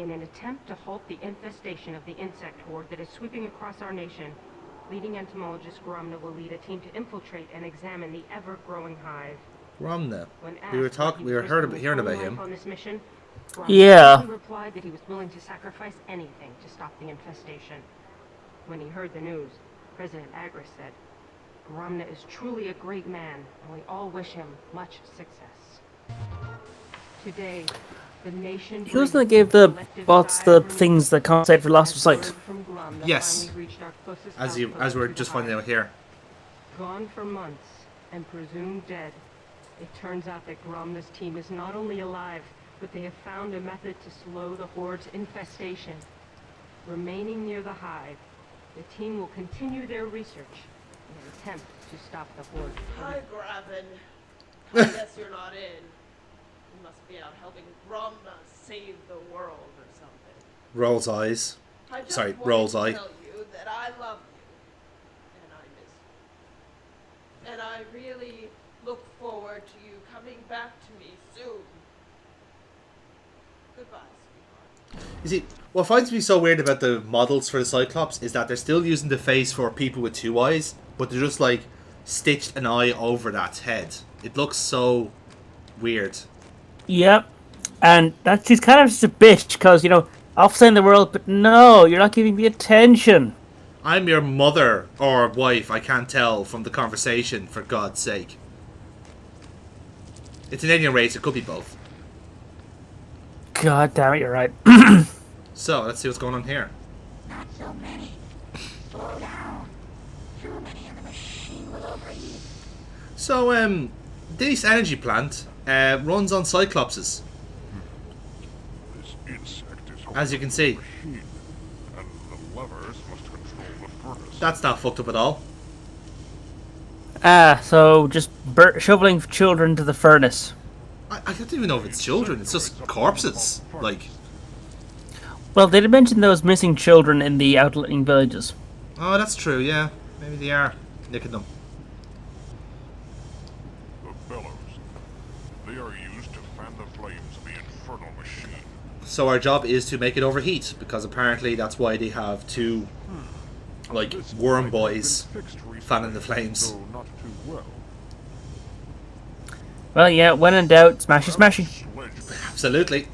in an attempt to halt the infestation of the insect horde that is sweeping across our nation, leading entomologist Gromna will lead a team to infiltrate and examine the ever-growing hive. Gromna. When We were asked why he was risking his hearing own about life him. on this mission, Gromna Yeah. simply replied that he was willing to sacrifice anything to stop the infestation. When he heard the news, President Agris said, "Gromna is truly a great man, and we all wish him much success." Today, the nation He was the one that gave the bots the things that compensate for loss of sight. Yes. As we're just finding out here. Gone for months and presumed dead, it turns out that Gromna's team is not only alive, but they have found a method to slow the horde's infestation. Remaining near the hive, the team will continue their research in an attempt to stop the horde. Hi, Graven. I guess you're not in. You must be out helping Gromna save the world or something. Rolls eyes. I just Sorry, wanted rolls to eye. tell you that I love you, and I miss you. And I really look forward to you coming back to me soon. Goodbye, sweetheart. You see, what finds me so weird about the models for the Cyclops is that they're still using the face for people with two eyes, but they're just like stitched an eye over that head. It looks so weird. Yep. And that's she's kind of just a bitch because, I'll save the world, but no, you're not giving me attention. I'm your mother or wife, I can't tell from the conversation, for God's sake. It's an alien race, it could be both. God damn it, you're right. So, let's see what's going on here. Not so many. Slow down. Too many and the machine will overheat. So, this energy plant runs on Cyclopses, This insect is as you can see. machine, and the levers must control the furnace. That's not fucked up at all. So just shoveling children to the furnace. I don't even know if it's children, it's just corpses. Like, Well, they did mention those missing children in the outlying villages. oh, that's true, yeah. Maybe they are nicking them. The bellows. They are used to fan the flames of the infernal machine. So our job is to make it overheat, because apparently that's why they have two, like, This worm pipe boys has been fixed fanning the recently, flames. though not too well. Well, yeah, when in doubt, smashy smashy. Sledge Absolutely.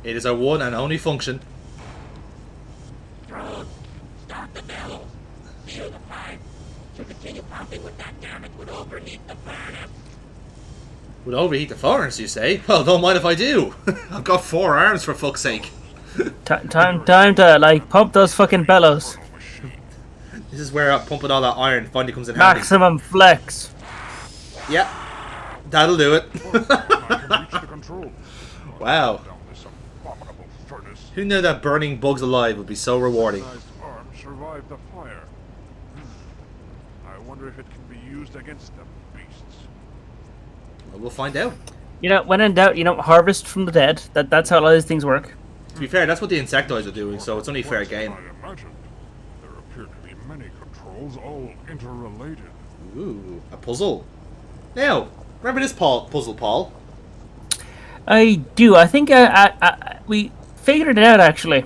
It is our one and only function. Throne, stop the bellows. Feel the pipe. To continue pumping with that damn it would overheat the furnace. Would overheat the furnace, you say? Well, don't mind if I do. I've got 4 arms, for fuck's sake. Time to, pump those fucking bellows. machine. This is where pumping all that iron finally comes in handy. Maximum flex. Yep. That'll do it. I can reach the control. Wow. Down this abominable furnace. Who knew that burning bugs alive would be so rewarding? Sized arm survived the fire. I wonder if it can be used against them beasts. Well, we'll find out. When in doubt, harvest from the dead. That's how a lot of these things work. To be fair, that's what the insectoids are doing, so it's only fair game. I imagined. There appear to be many controls, all interrelated. Ooh, a puzzle. Now, remember this puzzle, Paul? I do. I think we figured it out, actually.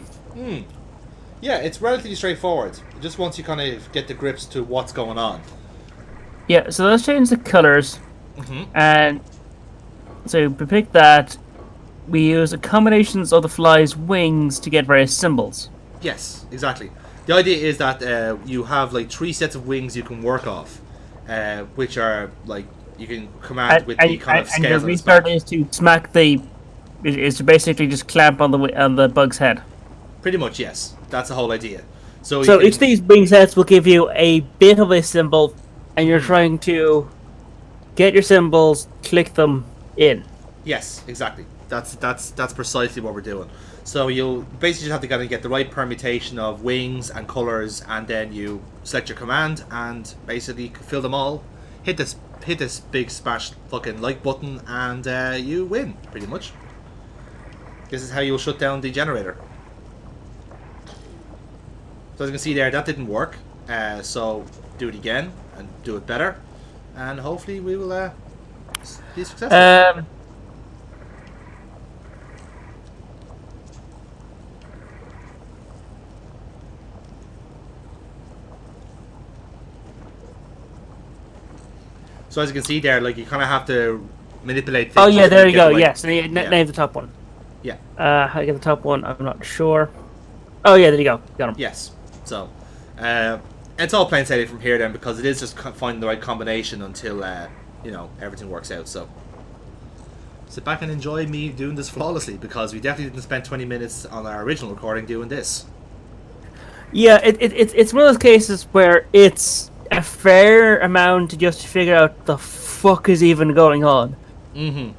Yeah, it's relatively straightforward. Just once you kind of get the grips to what's going on. Yeah, so let's change the colors. And so we pick that. We use the combinations of the fly's wings to get various symbols. Yes, exactly. The idea is that you have like 3 sets of wings you can work off, which are like you can command with the kind of and your scales on its restart back. is to smack is to basically just clamp on the bug's head. Pretty much, yes. That's the whole idea. So, So you can, each of these wing sets will give you a bit of a symbol, and you're trying to get your symbols, click them in. yes, exactly. That's precisely what we're doing. So you'll basically just have to kind of get the right permutation of wings and colors, and then you select your command and basically fill them all. Hit this big smash fucking like button, and you win pretty much. This is how you'll shut down the generator. So as you can see there, that didn't work. So do it again and do it better, and hopefully we will be successful. So as you can see there, like you kind of have to manipulate things. Oh yeah, to there you get go. the right- Yes, Yeah. name the top one. Yeah. How to get the top one? I'm not sure. Oh yeah, there you go. Got him. Yes. So, it's all plain sailing from here then, because it is just finding the right combination until everything works out. So, sit back and enjoy me doing this flawlessly, because we definitely didn't spend 20 minutes on our original recording doing this. Yeah, it's one of those cases where it's a fair amount to just figure out the fuck is even going on. Mm-hmm.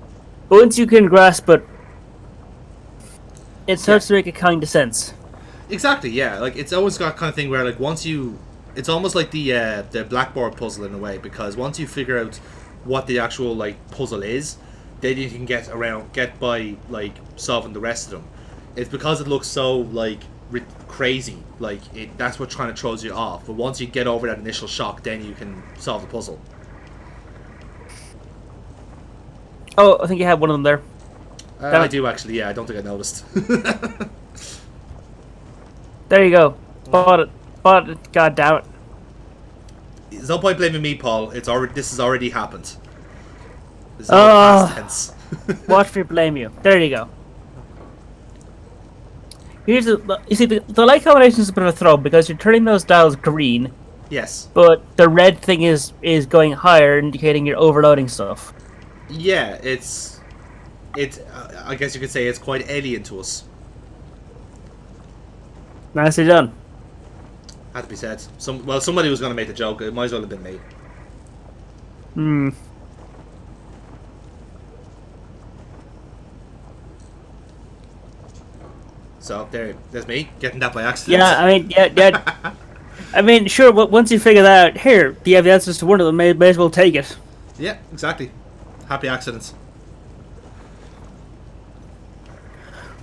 But once you can grasp it, it starts to make a kind of sense. Exactly, yeah. Like, it's always got kind of thing where, like, once you... It's almost like the blackboard puzzle in a way, because once you figure out what the actual, like, puzzle is, then you can get by, like, solving the rest of them. It's because it looks so, like, crazy. Like, that's what trying to throws you off. But once you get over that initial shock, then you can solve the puzzle. Oh, I think you had one of them there. I do, actually, yeah. I don't think I noticed. There you go. Bought it. God damn it. There's no point blaming me, Paul. This has already happened. This is all past tense. Watch me blame you. There you go. You see, the light combination is a bit of a throw because you're turning those dials green, Yes. but the red thing is going higher, indicating you're overloading stuff. Yeah, it's I guess you could say it's quite alien to us. Nicely done. Had to be said. Somebody was going to make the joke. It might as well have been me. Hmm. So there's me getting that by accident. Yeah, I mean, yeah. I mean, sure. Once you figure that out, here you have the answers to one of them. May as well take it. Yeah, exactly. Happy accidents.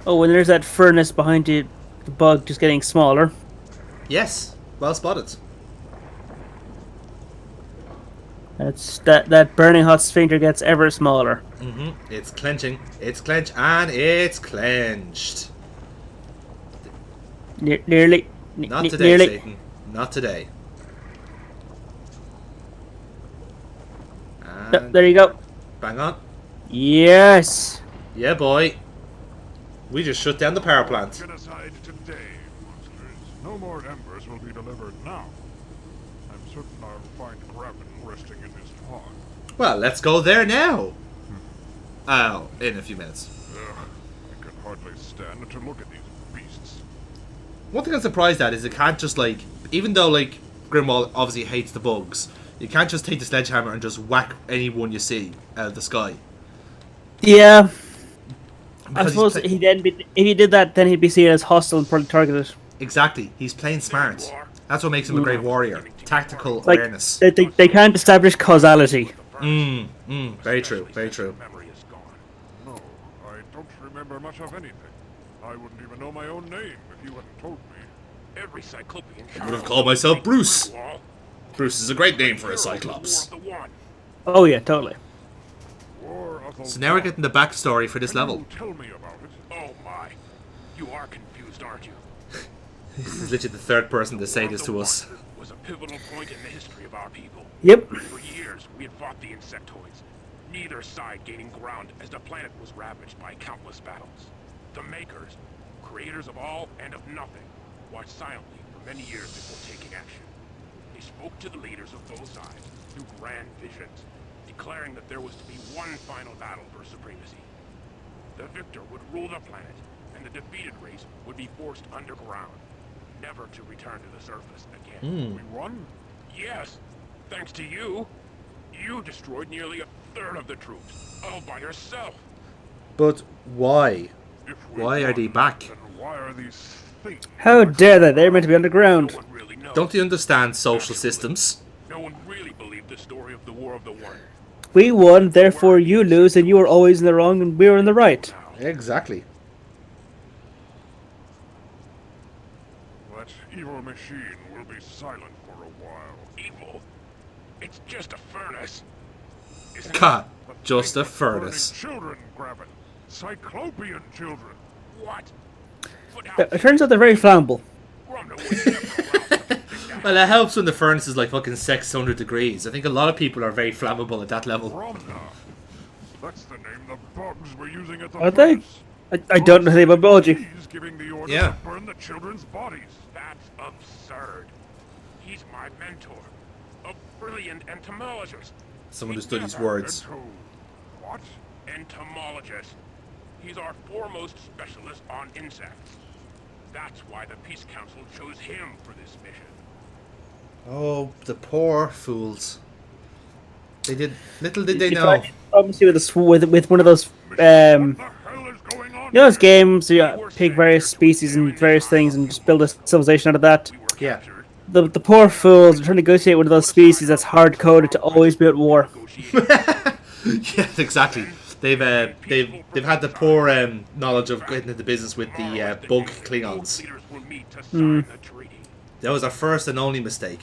Oh, and there's that furnace behind you. The bug just getting smaller. Yes, well spotted. That's that burning hot sphincter gets ever smaller. Mm-hmm. It's clenching. It's clenched and it's clenched. Nearly. Not today, nearly. Satan. Not today. And There you go. bang on. Yes. Yeah, boy. We just shut down the power plant. Genocide today, monsters. No more embers will be delivered now. I'm certain I'll find Graven resting in his pod. Well, let's go there now. Oh, in a few minutes. I can hardly stand to look at these beasts. One thing I'm surprised at is it can't just, like, even though, like, Grimwald obviously hates the bugs, you can't just take the sledgehammer and just whack anyone you see out of the sky. Yeah. I Because suppose if he did that, then he'd be seen as hostile and probably targeted. Exactly. He's playing smart. That's what makes him a great warrior. Tactical Like awareness. they can't establish causality. Very true. Very true. Memory is gone. No, I don't remember much of anything. I wouldn't even know my own name if you hadn't told me. Every Cyclopean I would have called myself Bruce. Bruce is a great name for a Cyclops. Oh yeah, totally. War of the So now we're getting the backstory for this Can level. you tell me about it. Oh my. You are confused, aren't you? This is literally the third person to say this to us. Was a pivotal point in the history of our people. Yep. For years, we had fought the insectoids, neither side gaining ground as the planet was ravaged by countless battles. The Makers, creators of all and of nothing, watched silently for many years before taking action. They spoke to the leaders of both sides through grand visions, declaring that there was to be one final battle for supremacy. The victor would rule the planet, and the defeated race would be forced underground, never to return to the surface again. We won? Yes, thanks to you. You destroyed nearly a third of the troops, all by yourself. But why? If we Why are won, they back? Then why are these things? How dare they? They're meant to be underground. No one really knows. Don't you understand social systems? No one really believed the story of the War of the One. We won, therefore you lose, and you were always in the wrong, and we were in the right. Exactly. That evil machine will be silent for a while. Evil? It's just a furnace. Isn't God, But just think a of burning furnace. Children, Graven. Cyclopean children. it? What? But It turns out they're very flammable. Grumna was never allowed to think that. Well, it helps when the furnace is like fucking 600 degrees. I think a lot of people are very flammable at that level. Bromna. That's the name the bugs were using at the Are they? furnace. I don't know anything about biology. He's giving the order Yeah. to burn the children's bodies. That's absurd. He's my mentor. A brilliant entomologist. Someone who He studies never- words. Into what? Entomologist. He's our foremost specialist on insects. That's why the Peace Council chose him for this mission. Oh, the poor fools. Little did they You know. tried- Obviously, with one of those What the hell is going on? you know those games, you pick various species and various things and just build a civilization out of that. We were Yeah. captured. The poor fools are trying to negotiate one of those species that's hard coded to always be at war. Yeah, exactly. They've had the poor knowledge of getting into business with the bug Klingons. Leaders will meet to sign the treaty. That was our first and only mistake.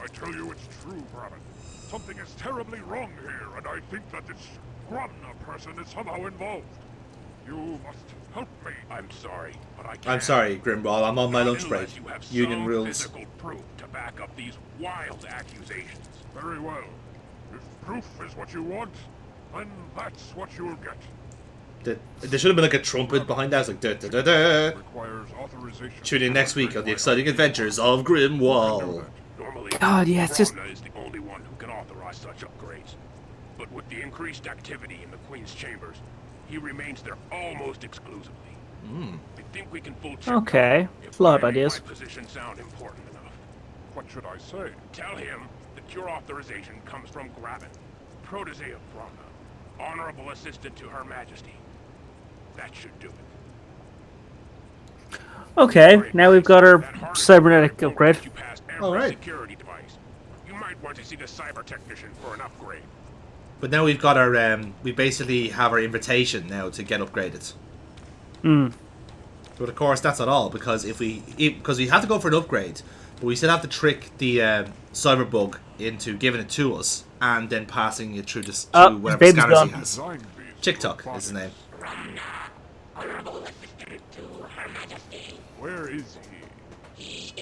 I tell you it's true, Brabin. Something is terribly wrong here, and I think that this Gromna person is somehow involved. You must help me. I'm sorry, but I can't. I'm sorry, Grimwall. I'm on my lunch break. Unless you have Union some rules. physical proof to back up these wild accusations. Very well. If proof is what you want, then that's what you'll get. There should have been like a trumpet behind that. It's like da da da da. Requires authorization. Tune in next week on the exciting adventures of Grimwall. Normally, God, yeah, it's just- Bromna is the only one who can authorize such upgrades. But with the increased activity in the Queen's chambers, he remains there almost exclusively. I think we can full check Okay, if a lot of I make ideas. my position sound important enough. What should I say? Tell him that your authorization comes from Graben, protege of Bromna, honorable assistant to Her Majesty. That should do it. Okay, now we've got our cybernetic upgrade. You passed every All right. security device. You might want to see the cyber technician for an upgrade. But now we've got our we basically have our invitation now to get upgraded. But of course that's not all, because because we have to go for an upgrade, but we still have to trick the cyberbug into giving it to us and then passing it through to Oh, whatever his baby's scanners he gone. has. Design beast. TikTok is his name. Where is he?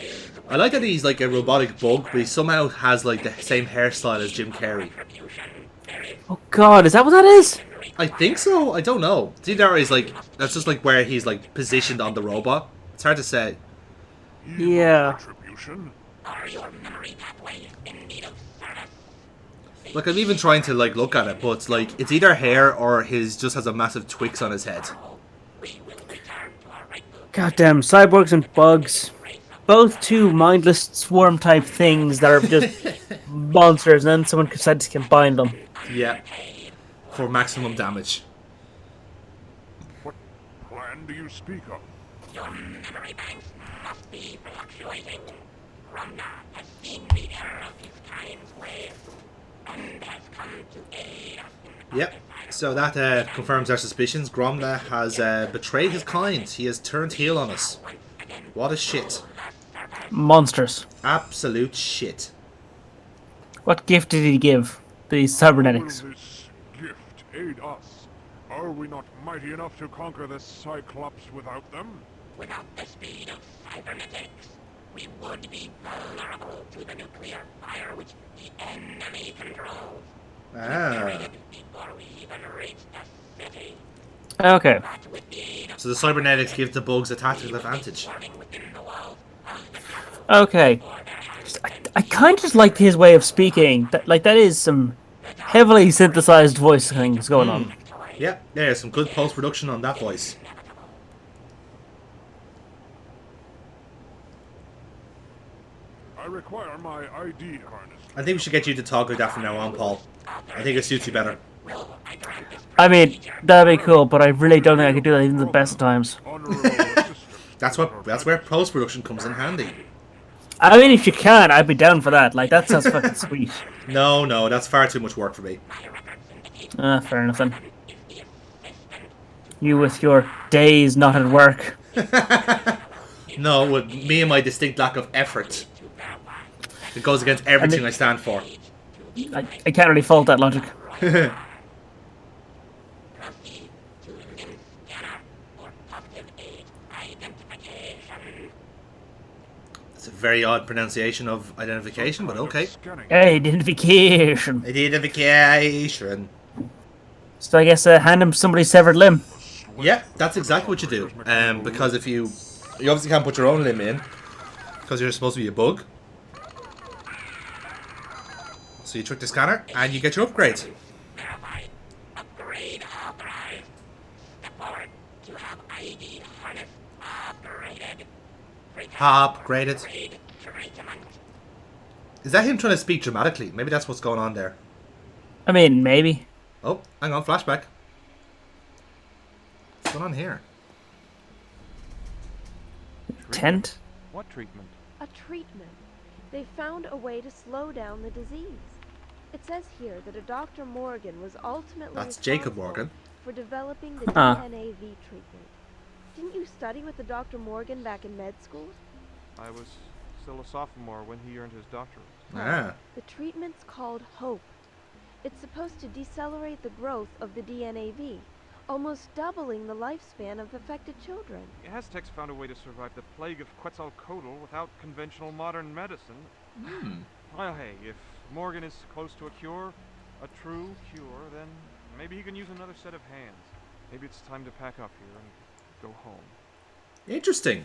I like that he's like a robotic bug, but he somehow has like the same hairstyle as Jim Carrey. Oh God, is that what that is? I think so. I don't know. It's either he's like that's just like where he's like positioned on the robot. It's hard to say. Yeah. Retribution? Like I'm even trying to like look at it, but like it's either hair or his just has a massive Twix on his head. Goddamn cyborgs and bugs. Both two mindless swarm type things that are just monsters, and then someone decided to combine them. Yeah. For maximum damage. What plan do you speak of? Yep. So that confirms our suspicions. Gromna has betrayed his kind. He has turned heel on us. What a shit. Monsters. Absolute shit. What gift did he give the cybernetics? Will this gift aid us? Are we not mighty enough to conquer the Cyclops without them? Without the speed of cybernetics, we would be vulnerable to the nuclear fire which the enemy controls. Ah. Before we even reach the city, Okay. with the aid of So the cybernetics give the bugs a tactical advantage. within the walls, Okay. I kind of just like his way of speaking. That is some heavily synthesized voice things going on. Yep. There's some good post-production on that voice. I require my ID harness. I think we should get you to talk like that from now on, Paul. I think it suits you better. I mean, that'd be cool, but I really don't think I could do that even the best of times. Honorable assistant. That's where post-production comes in handy. I mean, if you can, I'd be down for that. Like, that sounds fucking sweet. No, that's far too much work for me. Fair enough then. You with your days not at work. No, with me and my distinct lack of effort. It goes against everything I stand for. I can't really fault that logic. It's a very odd pronunciation of identification, but okay. Scanning. Identification. Identification. So I guess hand him somebody's severed limb. Yeah, that's exactly what you do. Because if you obviously can't put your own limb in, because you're supposed to be a bug. So you trick the scanner, and you get your upgrade. Upgrade authorized. Step forward to have ID harness upgraded. Upgraded. Upgrade treatment. Is that him trying to speak dramatically? Maybe that's what's going on there. I mean, maybe. Oh, hang on, flashback. What's going on here? Tent? What treatment? A treatment. They found a way to slow down the disease. It says here that a Dr. Morgan was ultimately That's Jacob responsible Morgan. for developing the Huh. DNAV treatment. Didn't you study with the Dr. Morgan back in med school? I was still a sophomore when he earned his doctorate. Ah. The treatment's called HOPE. It's supposed to decelerate the growth of the DNAV, almost doubling the lifespan of affected children. Aztecs found a way to survive the plague of Quetzalcoatl without conventional modern medicine. Well, hey, if Morgan is close to a cure, a true cure, then maybe he can use another set of hands. Maybe it's time to pack up here and go home. Interesting.